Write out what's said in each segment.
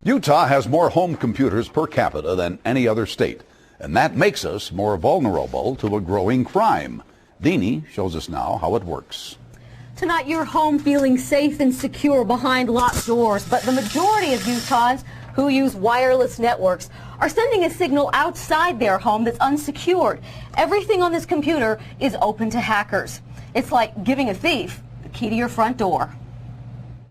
Utah has more home computers per capita than any other state, and that makes us more vulnerable to a growing crime. Deanie shows us now how it works. Tonight, you're home feeling safe and secure behind locked doors, but the majority of Utahns who use wireless networks are sending a signal outside their home that's unsecured. Everything on this computer is open to hackers. It's like giving a thief the key to your front door.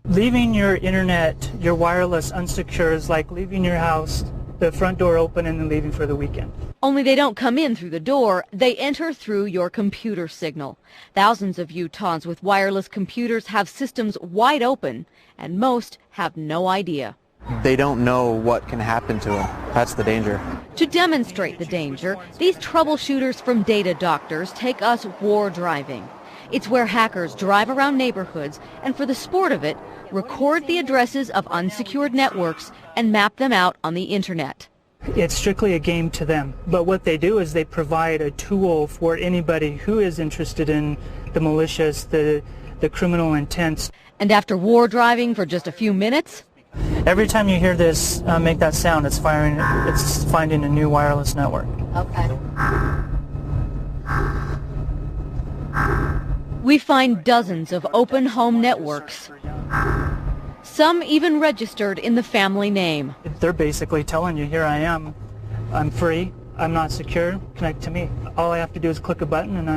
Leaving your internet, your wireless unsecured is like leaving your house, the front door open, and then leaving for the weekend. Only they don't come in through the door, they enter through your computer signal. Thousands of Utahns with wireless computers have systems wide open, and most have no idea. They don't know what can happen to them. That's the danger. To demonstrate the danger, these troubleshooters from Data Doctors take us war driving. It's where hackers drive around neighborhoods and, for the sport of it, record the addresses of unsecured networks and map them out on the internet. It's strictly a game to them, but what they do is they provide a tool for anybody who is interested in the malicious, the criminal intents. And after war driving for just a few minutes, every time you hear this make that sound, it's finding a new wireless network. Okay. we find dozens of open home networks, some even registered in the family name. They're basically telling you, here I am, I'm free, I'm not secure, connect to me. All I have to do is click a button and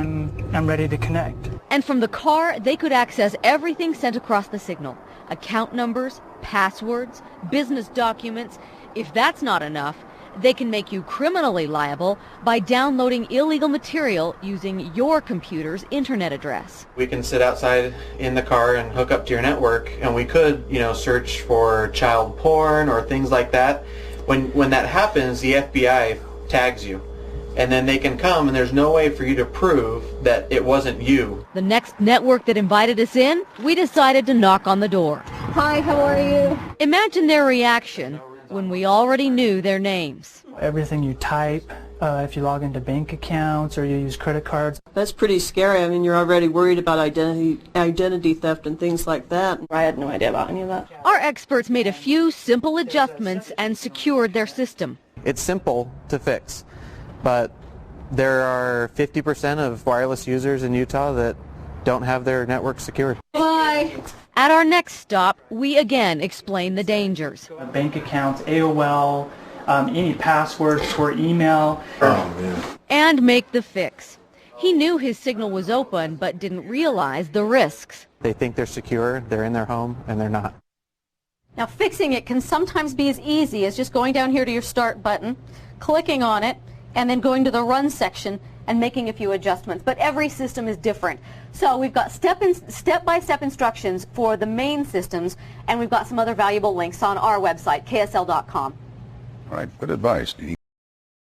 I'm ready to connect. And from the car, they could access everything sent across the signal. Account numbers, passwords, business documents. If that's not enough, they can make you criminally liable by downloading illegal material using your computer's internet address. We can sit outside in the car and hook up to your network, and we could, search for child porn or things like that. When that happens, the FBI tags you, and then they can come, and there's no way for you to prove that it wasn't you. The next network that invited us in, we decided to knock on the door. Hi, how are you? Imagine their reaction when we already knew their names. Everything you type, if you log into bank accounts or you use credit cards. That's pretty scary. I mean, you're already worried about identity theft and things like that. I had no idea about any of that. Our experts made a few simple adjustments and secured their system. It's simple to fix, but there are 50% of wireless users in Utah that don't have their network secured. Bye. At our next stop, we again explain the dangers. Bank accounts, AOL, any passwords for email. And make the fix. He knew his signal was open, but didn't realize the risks. They think they're secure, they're in their home, and they're not. Now, fixing it can sometimes be as easy as just going down here to your Start button, clicking on it, and then going to the Run section and making a few adjustments. But every system is different. So we've got step-by-step instructions for the main systems, and we've got some other valuable links on our website, ksl.com. All right, good advice, Dee.